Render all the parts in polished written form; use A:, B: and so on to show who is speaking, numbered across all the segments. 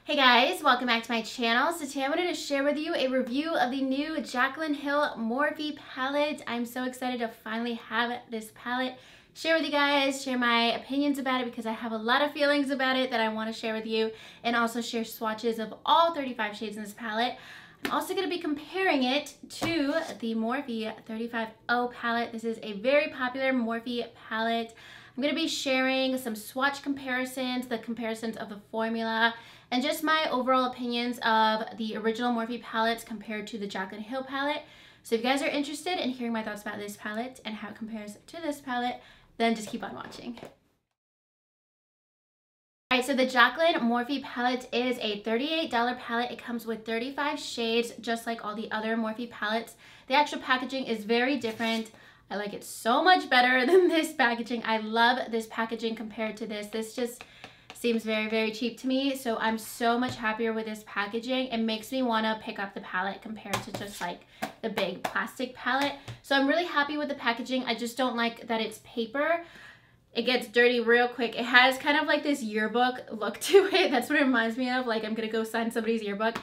A: Hey guys, welcome back to my channel. So today I wanted to share with you a review of the new Jaclyn Hill Morphe palette. I'm so excited to finally have this palette, share with you guys, share my opinions about it because I have a lot of feelings about it that I want to share with you, and also share swatches of all 35 shades in this palette. I'm also going to be comparing it to the Morphe 35O palette. This is a very popular Morphe palette. I'm going to be sharing some swatch comparisons, the comparisons of the formula, and just my overall opinions of the original Morphe palettes compared to the Jaclyn Hill palette. So if you guys are interested in hearing my thoughts about this palette and how it compares to this palette, then just keep on watching. Alright, so the Jaclyn Morphe palette is a $38 palette. It comes with 35 shades, just like all the other Morphe palettes. The actual packaging is very different. I like it so much better than this packaging. I love this packaging compared to this. This just seems very, very cheap to me. So I'm so much happier with this packaging. It makes me want to pick up the palette compared to just like the big plastic palette. So I'm really happy with the packaging. I just don't like that it's paper. It gets dirty real quick. It has kind of like this yearbook look to it. That's what it reminds me of. Like I'm gonna go sign somebody's yearbook.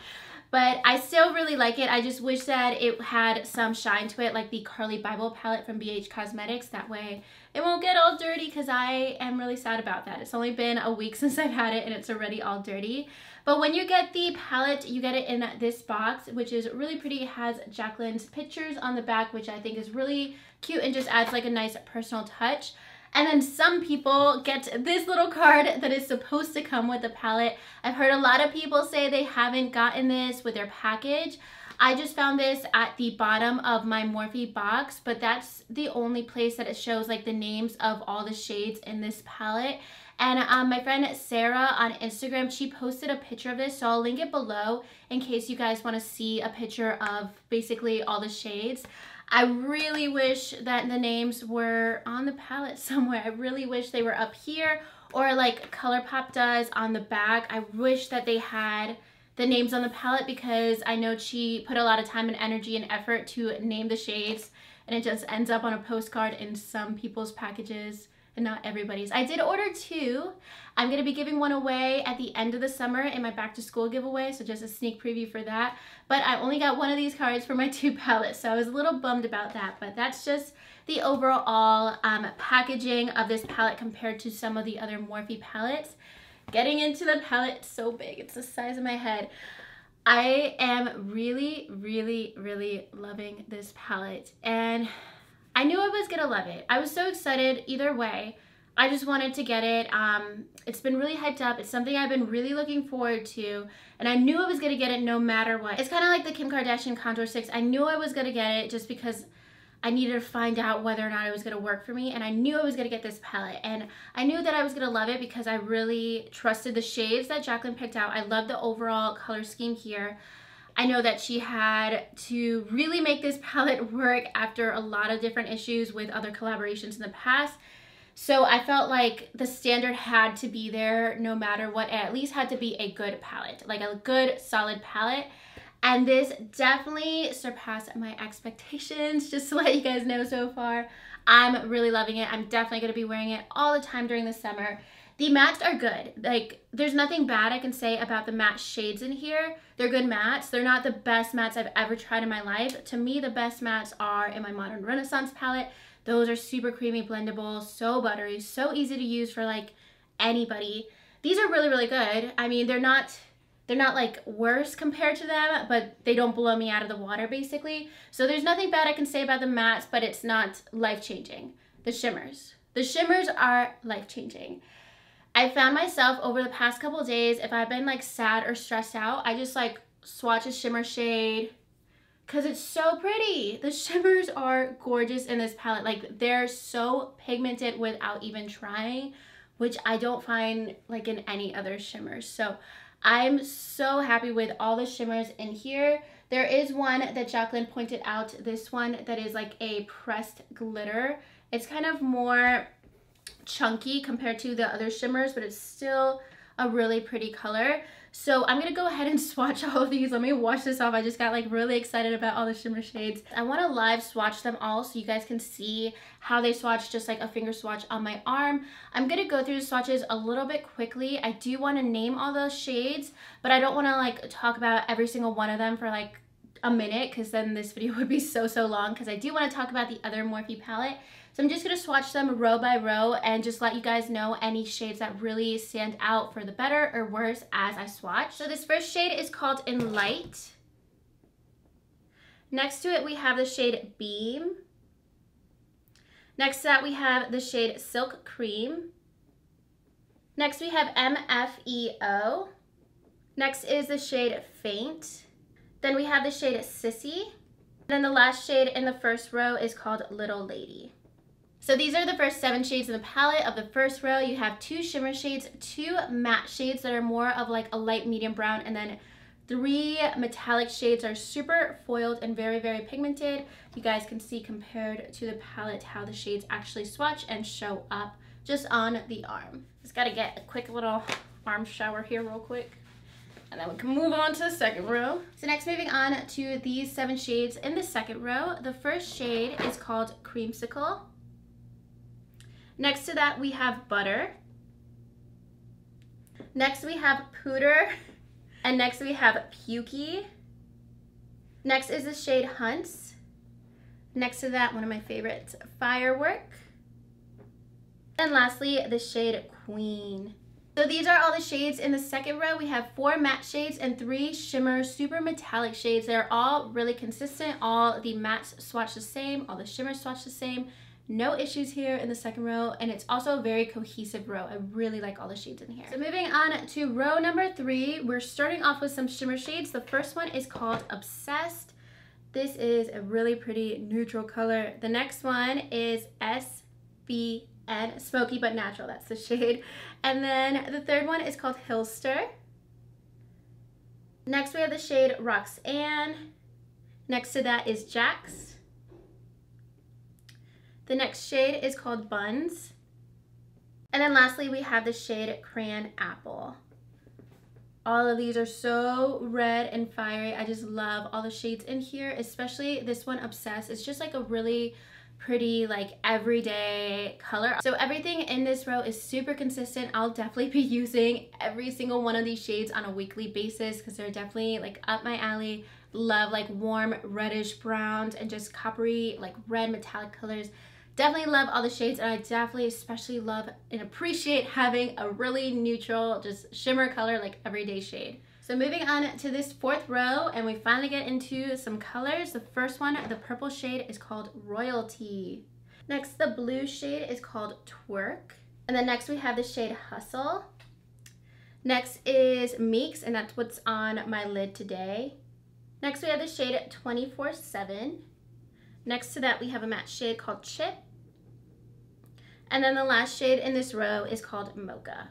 A: But I still really like it. I just wish that it had some shine to it, like the Carly Bible palette from BH Cosmetics. That way it won't get all dirty, because I am really sad about that. It's only been a week since I've had it and it's already all dirty. But when you get the palette, you get it in this box, which is really pretty. It has Jaclyn's pictures on the back, which I think is really cute and just adds like a nice personal touch. And then some people get this little card that is supposed to come with the palette. I've heard a lot of people say they haven't gotten this with their package. I just found this at the bottom of my Morphe box, but that's the only place that it shows like the names of all the shades in this palette. And my friend Sarah on Instagram, she posted a picture of this, so I'll link it below in case you guys want to see a picture of basically all the shades. I really wish that the names were on the palette somewhere. I really wish they were up here, or like ColourPop does on the back. I wish that they had the names on the palette, because I know she put a lot of time and energy and effort to name the shades, and it just ends up on a postcard in some people's packages and not everybody's. I did order two. I'm going to be giving one away at the end of the summer in my back to school giveaway, so just a sneak preview for that. But I only got one of these cards for my two palettes, so I was a little bummed about that. But that's just the overall packaging of this palette compared to some of the other Morphe palettes. Getting into the palette, it's so big. It's the size of my head. I am really, really, really loving this palette, and I knew I was gonna love it. I was so excited either way. I just wanted to get it. It's been really hyped up. It's something I've been really looking forward to, and I knew I was gonna get it no matter what. It's kind of like the Kim Kardashian Contour Sticks. I knew I was gonna get it just because I needed to find out whether or not it was gonna work for me, and I knew I was gonna get this palette, and I knew that I was gonna love it because I really trusted the shades that Jaclyn picked out. I love the overall color scheme here. I know that she had to really make this palette work after a lot of different issues with other collaborations in the past. So I felt like the standard had to be there no matter what. It at least had to be a good palette, like a good solid palette. And this definitely surpassed my expectations, just to let you guys know so far. I'm really loving it. I'm definitely going to be wearing it all the time during the summer. The mattes are good. Like, there's nothing bad I can say about the matte shades in here. They're good mattes. They're not the best mattes I've ever tried in my life. To me, the best mattes are in my Modern Renaissance palette. Those are super creamy, blendable, so buttery, so easy to use for like anybody. These are really, really good. I mean, they're not like worse compared to them, but they don't blow me out of the water basically. So there's nothing bad I can say about the mattes, but it's not life-changing. The shimmers are life-changing. I found myself over the past couple of days, if I've been like sad or stressed out, I just like swatch a shimmer shade because it's so pretty. The shimmers are gorgeous in this palette. Like, they're so pigmented without even trying, which I don't find like in any other shimmers. So I'm so happy with all the shimmers in here. There is one that Jaclyn pointed out, this one that is like a pressed glitter. It's kind of more chunky compared to the other shimmers, but it's still a really pretty color. So I'm gonna go ahead and swatch all of these. Let me wash this off. I just got like really excited about all the shimmer shades. I want to live swatch them all so you guys can see how they swatch, just like a finger swatch on my arm. I'm gonna go through the swatches a little bit quickly. I do want to name all those shades, but I don't want to like talk about every single one of them for like a minute, because then this video would be so long, because I do want to talk about the other Morphe palette. So I'm just going to swatch them row by row and just let you guys know any shades that really stand out for the better or worse as I swatch. So this first shade is called In Light. Next to it we have the shade Beam. Next to that we have the shade Silk Cream. Next we have MFEO. Next is the shade Faint. Then we have the shade Sissy. Then the last shade in the first row is called Little Lady. So these are the first 7 shades in the palette. Of the first row, you have 2 shimmer shades, 2 matte shades that are more of like a light medium brown, and then 3 metallic shades are super foiled and very pigmented. You guys can see compared to the palette how the shades actually swatch and show up just on the arm. Just gotta get a quick little arm shower here real quick, and then we can move on to the second row. So next, moving on to these 7 shades in the second row. The first shade is called Creamsicle. Next to that we have Butter. Next we have Pooter. And next we have Pukey. Next is the shade Hunts. Next to that, one of my favorites, Firework. And lastly, the shade Queen. So these are all the shades in the second row. We have 4 matte shades and 3 shimmer super metallic shades. They're all really consistent. All the mattes swatch the same, all the shimmers swatch the same. No issues here in the second row, and it's also a very cohesive row. I really like all the shades in here. So moving on to row number 3, we're starting off with some shimmer shades. The first one is called Obsessed. This is a really pretty neutral color. The next one is SBN, Smoky But Natural, that's the shade. And then the third one is called Hillster. Next we have the shade Roxanne. Next to that is Jax. The next shade is called Buns. And then lastly, we have the shade Cran Apple. All of these are so red and fiery. I just love all the shades in here, especially this one, Obsessed. It's just like a really pretty, like everyday color. So everything in this row is super consistent. I'll definitely be using every single one of these shades on a weekly basis because they're definitely like up my alley. Love like warm reddish browns and just coppery, like red metallic colors. Definitely love all the shades, and I definitely especially love and appreciate having a really neutral, just shimmer color, like everyday shade. So moving on to this fourth row, and we finally get into some colors. The first one, the purple shade, is called Royalty. Next, the blue shade is called Twerk. And then next we have the shade Hustle. Next is Meeks, and that's what's on my lid today. Next we have the shade 24/7. Next to that we have a matte shade called Chip. And then the last shade in this row is called Mocha.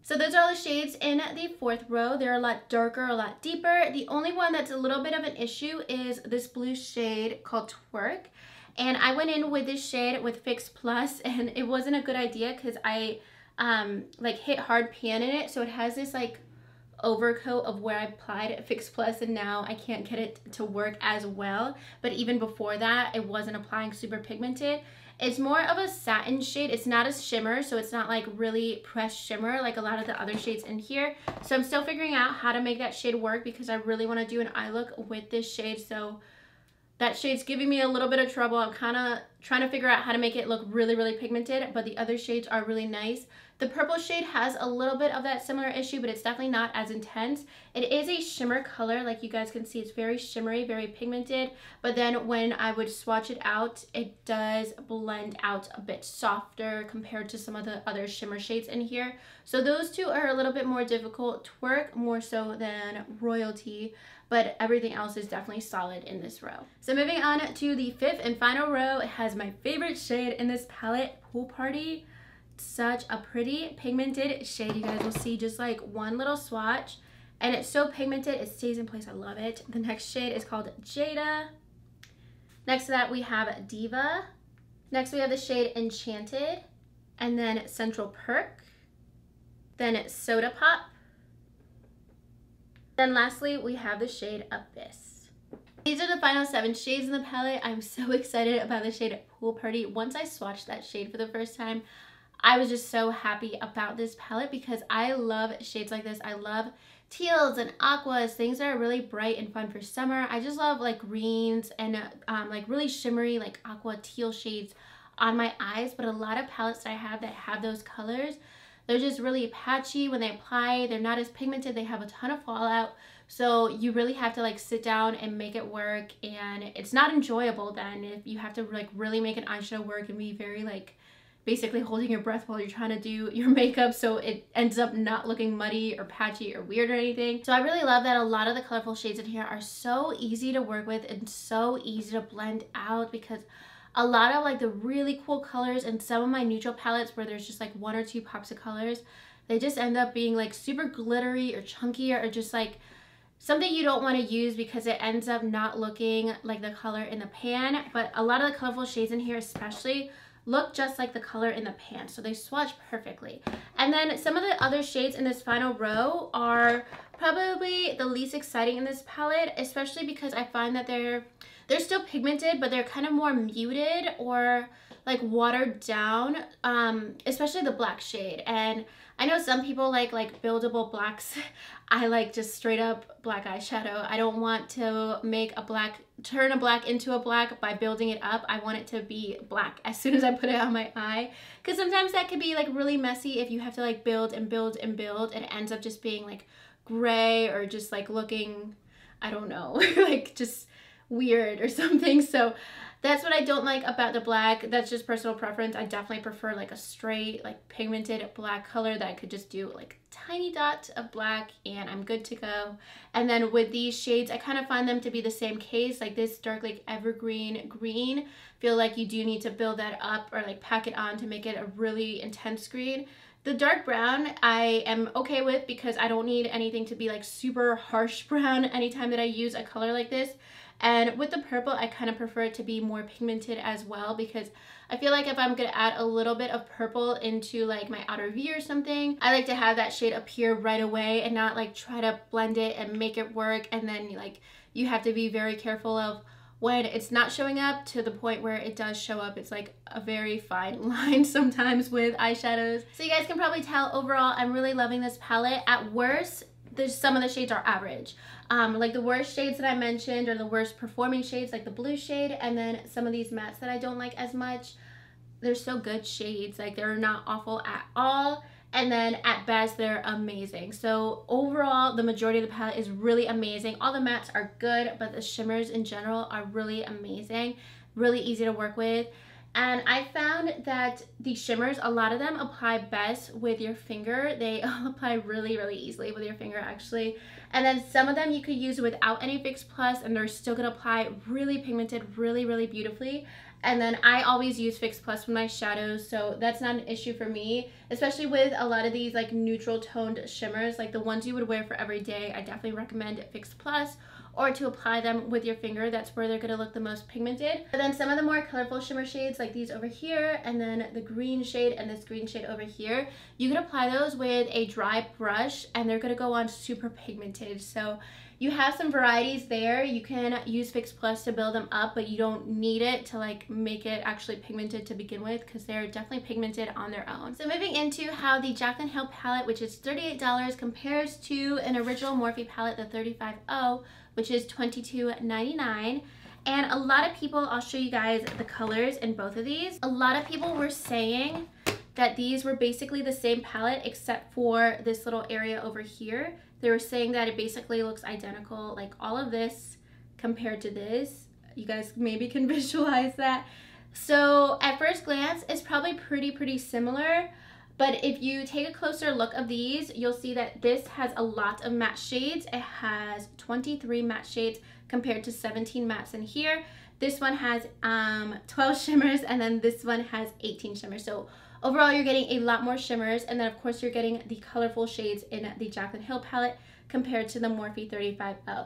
A: So those are all the shades in the fourth row. They're a lot darker, a lot deeper. The only one that's a little bit of an issue is this blue shade called Twerk. And I went in with this shade with Fix Plus, and it wasn't a good idea because I like hit hard pan in it. So it has this like overcoat of where I applied Fix Plus, and now I can't get it to work as well. But even before that, it wasn't applying super pigmented. It's more of a satin shade. It's not a shimmer, so it's not like really pressed shimmer like a lot of the other shades in here. So I'm still figuring out how to make that shade work because I really want to do an eye look with this shade. So that shade's giving me a little bit of trouble. I'm kind of trying to figure out how to make it look really pigmented, but the other shades are really nice. The purple shade has a little bit of that similar issue, but it's definitely not as intense. It is a shimmer color, like you guys can see. It's very shimmery, very pigmented, but then when I would swatch it out, it does blend out a bit softer compared to some of the other shimmer shades in here. So those two are a little bit more difficult. Twerk more so than Royalty, but everything else is definitely solid in this row. So moving on to the fifth and final row, it has my favorite shade in this palette, Pool Party. Such a pretty pigmented shade. You guys will see just like one little swatch, and it's so pigmented it stays in place. I love it. The next shade is called Jada. Next to that we have Diva. Next we have the shade Enchanted, and then Central Perk, then Soda Pop, Then lastly, we have the shade Abyss. These are the final 7 shades in the palette. I'm so excited about the shade Pool Party. Once I swatched that shade for the first time, I was just so happy about this palette because I love shades like this. I love teals and aquas, things that are really bright and fun for summer. I just love like greens and like really shimmery like aqua teal shades on my eyes. But a lot of palettes that I have that have those colors, they're just really patchy when they apply. They're not as pigmented. They have a ton of fallout. So you really have to like sit down and make it work, and it's not enjoyable then if you have to like really make an eyeshadow work and be very like basically holding your breath while you're trying to do your makeup, so it ends up not looking muddy or patchy or weird or anything. So I really love that a lot of the colorful shades in here are so easy to work with and so easy to blend out, because a lot of like the really cool colors in some of my neutral palettes where there's just like 1 or 2 pops of colors, they just end up being like super glittery or chunky or just like something you don't want to use because it ends up not looking like the color in the pan. But a lot of the colorful shades in here especially look just like the color in the pan, so they swatch perfectly. And then some of the other shades in this final row are probably the least exciting in this palette, especially because I find that they're still pigmented, but they're kind of more muted or like watered down, especially the black shade. And I know some people like buildable blacks. I like just straight up black eyeshadow. I don't want to make a black, turn a black into a black by building it up. I want it to be black as soon as I put it on my eye, because sometimes that can be like really messy if you have to like build and build and build, and it ends up just being like gray or just like looking, I don't know, like just weird or something. So that's what I don't like about the black. That's just personal preference. I definitely prefer like a straight, like pigmented black color that I could just do like a tiny dot of black and I'm good to go. And then with these shades, I kind of find them to be the same case. Like this dark like evergreen green, feel like you do need to build that up or like pack it on to make it a really intense green. The dark brown I am okay with because I don't need anything to be like super harsh brown anytime that I use a color like this. And with the purple, I kind of prefer it to be more pigmented as well, because I feel like if I'm going to add a little bit of purple into like my outer V or something, I like to have that shade appear right away and not like try to blend it and make it work. And then like you have to be very careful of when it's not showing up to the point where it does show up. It's like a very fine line sometimes with eyeshadows. So you guys can probably tell overall I'm really loving this palette. At worst, some of the shades are average. Like the worst shades that I mentioned are the worst performing shades, like the blue shade, and then some of these mattes that I don't like as much. They're so good shades, like they're not awful at all. And then at best, they're amazing. So overall, the majority of the palette is really amazing. All the mattes are good, but the shimmers in general are really amazing, really easy to work with. And I found that the shimmers, a lot of them apply best with your finger. They apply really, really easily with your finger actually. And then some of them you could use without any Fix Plus and they're still gonna apply really pigmented, really, really beautifully. And then I always use Fix Plus with my shadows, so that's not an issue for me, especially with a lot of these like neutral toned shimmers, like the ones you would wear for every day. I definitely recommend Fix Plus, or to apply them with your finger. That's where they're gonna look the most pigmented. But then some of the more colorful shimmer shades like these over here, and then the green shade and this green shade over here, you can apply those with a dry brush and they're gonna go on super pigmented. So you have some varieties there. You can use Fix Plus to build them up, but you don't need it to like make it actually pigmented to begin with, because they're definitely pigmented on their own. So moving into how the Jaclyn Hill palette, which is $38, compares to an original Morphe palette, the 35O, which is $22.99. And a lot of people, I'll show you guys the colors in both of these. A lot of people were saying that these were basically the same palette except for this little area over here. They were saying that it basically looks identical, like all of this compared to this. You guys maybe can visualize that. So at first glance, it's probably pretty similar. But if you take a closer look of these, you'll see that this has a lot of matte shades. It has 23 matte shades compared to 17 mattes in here. This one has 12 shimmers, and then this one has 18 shimmers. So overall, you're getting a lot more shimmers, and then of course you're getting the colorful shades in the Jaclyn Hill palette compared to the Morphe 35O.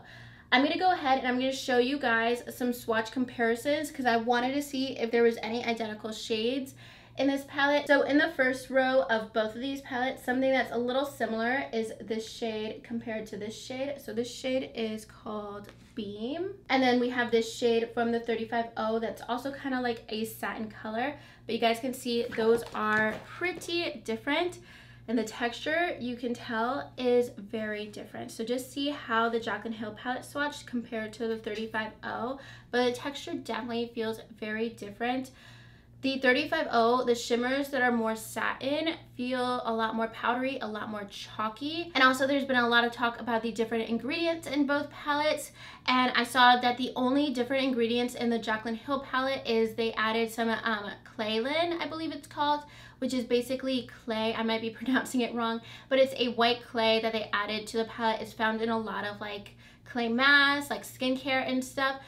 A: I'm gonna go ahead and I'm gonna show you guys some swatch comparisons because I wanted to see if there was any identical shades. in this palette. So in the first row of both of these palettes, something that's a little similar is this shade compared to this shade. So this shade is called Beam. And then we have this shade from the 35O that's also kind of like a satin color. But you guys can see those are pretty different. And the texture, you can tell, is very different. So just see how the Jaclyn Hill palette swatched compared to the 35O. But the texture definitely feels very different. The 35O, the shimmers that are more satin feel a lot more powdery, a lot more chalky. And also there's been a lot of talk about the different ingredients in both palettes. And I saw that the only different ingredients in the Jaclyn Hill palette is they added some Claylin, I believe it's called, which is basically clay. I might be pronouncing it wrong, but it's a white clay that they added to the palette. It's found in a lot of like clay masks, like skincare and stuff.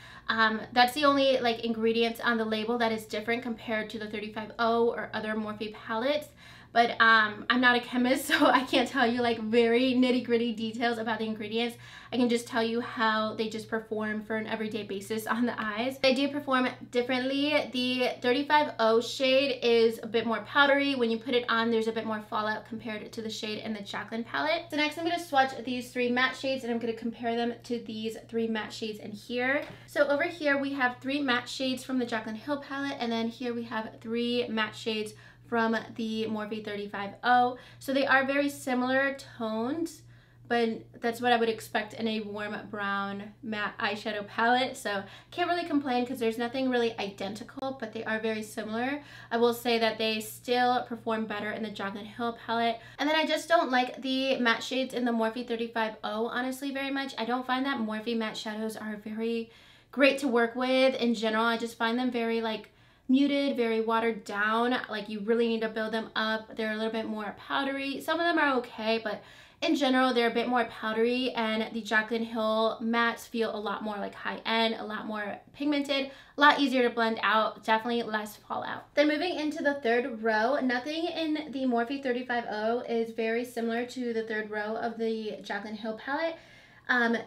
A: That's the only like ingredients on the label that is different compared to the 35O or other Morphe palettes. But I'm not a chemist, so I can't tell you like very nitty-gritty details about the ingredients. I can just tell you how they just perform for an everyday basis on the eyes. They do perform differently. The 35O shade is a bit more powdery. When you put it on, there's a bit more fallout compared to the shade in the Jaclyn palette. So next I'm going to swatch these three matte shades and I'm going to compare them to these three matte shades in here. So over here we have three matte shades from the Jaclyn Hill palette, and then here we have three matte shades from the Morphe 35O. So they are very similar tones, but that's what I would expect in a warm brown matte eyeshadow palette. So can't really complain because there's nothing really identical, but they are very similar. I will say that they still perform better in the Jaclyn Hill palette. And then I just don't like the matte shades in the Morphe 35O honestly very much. I don't find that Morphe matte shadows are very great to work with in general. I just find them very like muted, very watered down. Like you really need to build them up. They're a little bit more powdery. Some of them are okay, but in general they're a bit more powdery, and the Jaclyn Hill mattes feel a lot more like high-end, a lot more pigmented, a lot easier to blend out, definitely less fallout. Then moving into the third row, nothing in the Morphe 35O is very similar to the third row of the Jaclyn Hill palette.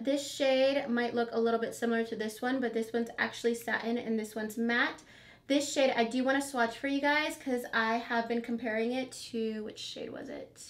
A: This shade might look a little bit similar to this one, but this one's actually satin and this one's matte. This shade I do want to swatch for you guys because I have been comparing it to, which shade was it?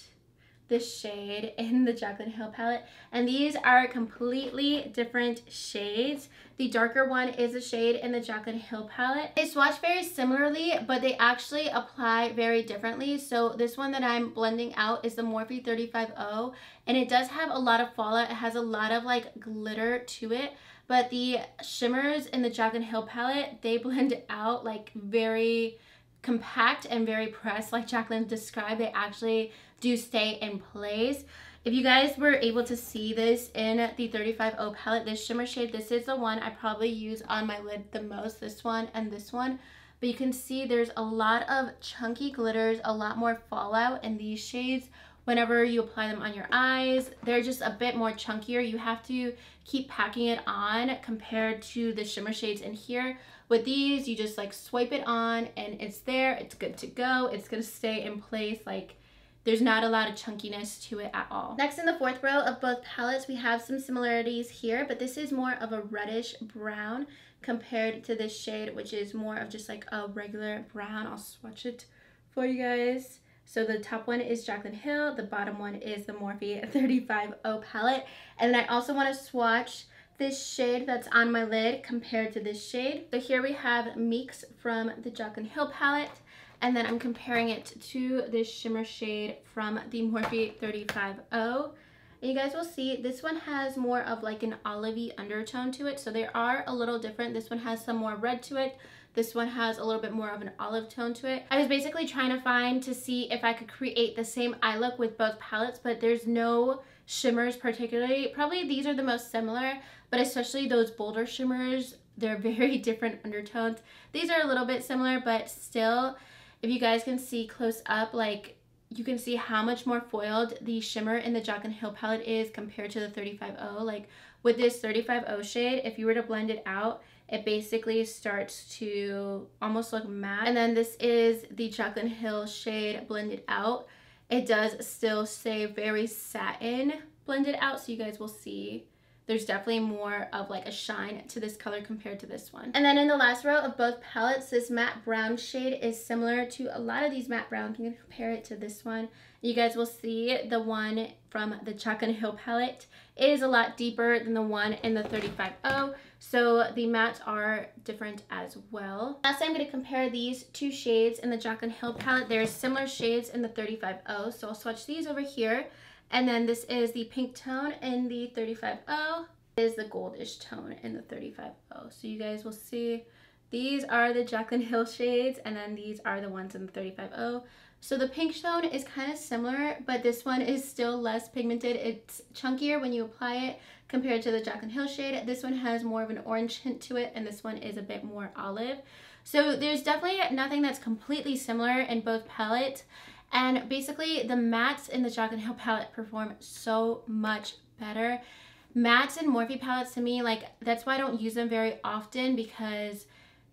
A: This shade in the Jaclyn Hill palette, and these are completely different shades. The darker one is a shade in the Jaclyn Hill palette. They swatch very similarly, but they actually apply very differently. So this one that I'm blending out is the Morphe 35O, and it does have a lot of fallout. It has a lot of like glitter to it. But the shimmers in the Jaclyn Hill palette, they blend out like very compact and very pressed, like Jaclyn described. They actually do stay in place. If you guys were able to see this in the 35O palette, this shimmer shade, this is the one I probably use on my lid the most, this one and this one. But you can see there's a lot of chunky glitters, a lot more fallout in these shades. Whenever you apply them on your eyes, they're just a bit more chunkier. You have to keep packing it on compared to the shimmer shades in here. With these, you just like swipe it on and it's there, it's good to go. It's gonna stay in place. Like there's not a lot of chunkiness to it at all. Next, in the fourth row of both palettes, we have some similarities here, but this is more of a reddish brown compared to this shade, which is more of just like a regular brown. I'll swatch it for you guys. So the top one is Jaclyn Hill, the bottom one is the Morphe 35O palette. And then I also want to swatch this shade that's on my lid compared to this shade. So here we have Meeks from the Jaclyn Hill palette, and then I'm comparing it to this shimmer shade from the Morphe 35O. And you guys will see this one has more of like an olivey undertone to it, so they are a little different. This one has some more red to it. This one has a little bit more of an olive tone to it. I was basically trying to find to see if I could create the same eye look with both palettes, but there's no shimmers particularly. Probably these are the most similar, but especially those bolder shimmers, they're very different undertones. These are a little bit similar, but still, if you guys can see close up, like you can see how much more foiled the shimmer in the Jaclyn Hill palette is compared to the 35O. Like with this 35O shade, if you were to blend it out, it basically starts to almost look matte. And then this is the Jaclyn Hill shade blended out. It does still stay very satin blended out, so you guys will see there's definitely more of like a shine to this color compared to this one. And then in the last row of both palettes, this matte brown shade is similar to a lot of these matte browns. I'm going to compare it to this one. You guys will see the one from the Jaclyn Hill palette is a lot deeper than the one in the 35O. So the mattes are different as well. Lastly, I'm going to compare these two shades in the Jaclyn Hill palette. There's similar shades in the 35O. So I'll swatch these over here. And then this is the pink tone in the 35O. This is the goldish tone in the 35O. So you guys will see these are the Jaclyn Hill shades, and then these are the ones in the 35O. So the pink tone is kind of similar, but this one is still less pigmented. It's chunkier when you apply it compared to the Jaclyn Hill shade. This one has more of an orange hint to it, and this one is a bit more olive. So there's definitely nothing that's completely similar in both palettes. And basically the mattes in the Jaclyn Hill palette perform so much better. Mattes and Morphe palettes, to me, like, that's why I don't use them very often, because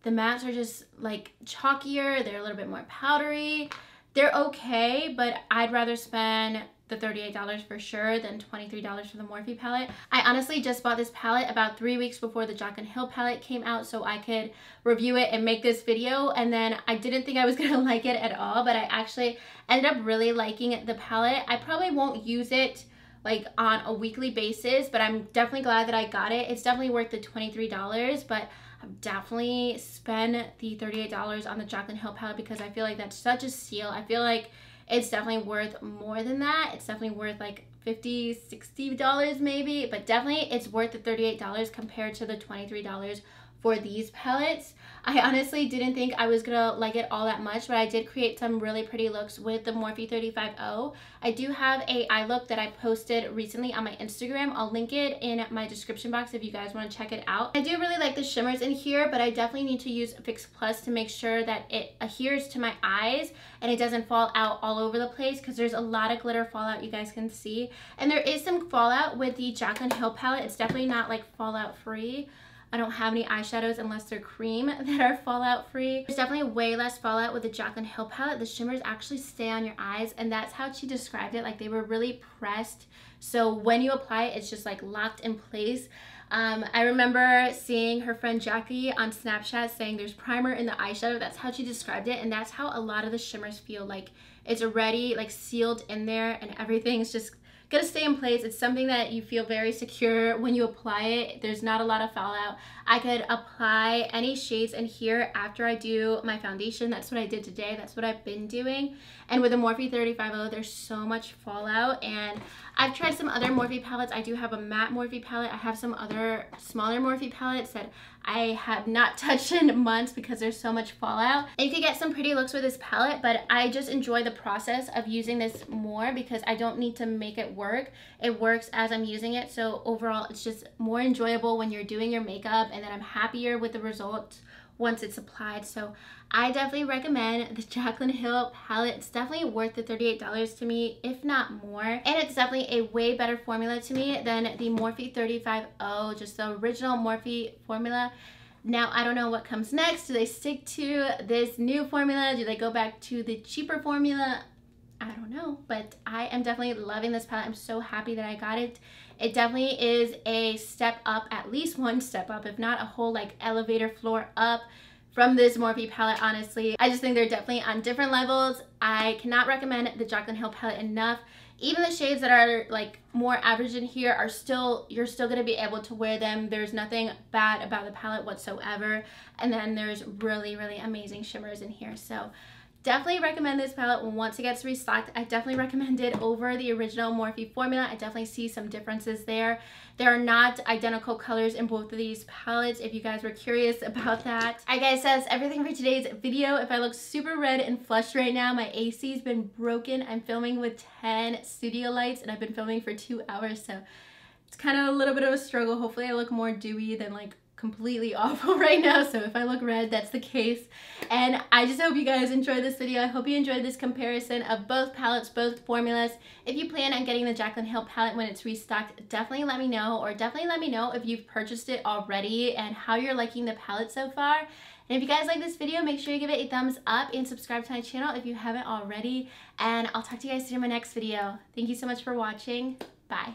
A: the mattes are just like chalkier. They're a little bit more powdery. They're okay, but I'd rather spend the $38 for sure than $23 for the Morphe palette. I honestly just bought this palette about 3 weeks before the Jaclyn Hill palette came out so I could review it and make this video, and then I didn't think I was gonna like it at all, but I actually ended up really liking the palette. I probably won't use it like on a weekly basis, but I'm definitely glad that I got it. It's definitely worth the $23, but I've definitely spent the $38 on the Jaclyn Hill palette because I feel like that's such a steal. I feel like it's definitely worth more than that. It's definitely worth like $50, $60 maybe, but definitely it's worth the $38 compared to the $23 for these palettes. I honestly didn't think I was gonna like it all that much, but I did create some really pretty looks with the Morphe 35O. I do have a eye look that I posted recently on my Instagram. I'll link it in my description box if you guys want to check it out. I do really like the shimmers in here, but I definitely need to use Fix Plus to make sure that it adheres to my eyes and it doesn't fall out all over the place, because there's a lot of glitter fallout you guys can see. And there is some fallout with the Jaclyn Hill palette. It's definitely not like fallout free. I don't have any eyeshadows unless they're cream that are fallout free. There's definitely way less fallout with the Jaclyn Hill palette. The shimmers actually stay on your eyes, and that's how she described it. Like, they were really pressed, so when you apply it, it's just like locked in place. I remember seeing her friend Jackie on Snapchat saying there's primer in the eyeshadow. That's how she described it, and that's how a lot of the shimmers feel. Like, it's already like sealed in there and everything's just gonna stay in place. It's something that you feel very secure when you apply it. There's not a lot of fallout. I could apply any shades in here after I do my foundation. That's what I did today. That's what I've been doing. And with the Morphe 35O, there's so much fallout. And I've tried some other Morphe palettes. I do have a matte Morphe palette. I have some other smaller Morphe palettes that I have not touched in months because there's so much fallout. And you can get some pretty looks with this palette, but I just enjoy the process of using this more because I don't need to make it work. It works as I'm using it. So overall, it's just more enjoyable when you're doing your makeup, and then I'm happier with the results once it's applied. So I definitely recommend the Jaclyn Hill palette. It's definitely worth the $38 to me, if not more. And it's definitely a way better formula to me than the Morphe 35O, just the original Morphe formula. Now, I don't know what comes next. Do they stick to this new formula? Do they go back to the cheaper formula? I don't know, but I am definitely loving this palette. I'm so happy that I got it. It definitely is a step up, at least one step up, if not a whole like elevator floor up from this Morphe palette, honestly. I just think they're definitely on different levels. I cannot recommend the Jaclyn Hill palette enough. Even the shades that are like more average in here are still, you're still gonna be able to wear them. There's nothing bad about the palette whatsoever. And then there's really, really amazing shimmers in here. So definitely recommend this palette once it gets restocked. I definitely recommend it over the original Morphe formula. I definitely see some differences there. There are not identical colors in both of these palettes, if you guys were curious about that. Alright guys, so that's everything for today's video. If I look super red and flushed right now, my AC's been broken. I'm filming with 10 studio lights and I've been filming for 2 hours, so it's kind of a little bit of a struggle. Hopefully I look more dewy than like completely awful right now, so if I look red, that's the case. And I just hope you guys enjoyed this video. I hope you enjoyed this comparison of both palettes, both formulas. If you plan on getting the Jaclyn Hill palette when it's restocked, definitely let me know, or definitely let me know if you've purchased it already and how you're liking the palette so far. And if you guys like this video, make sure you give it a thumbs up and subscribe to my channel if you haven't already. And I'll talk to you guys soon in my next video. Thank you so much for watching. Bye.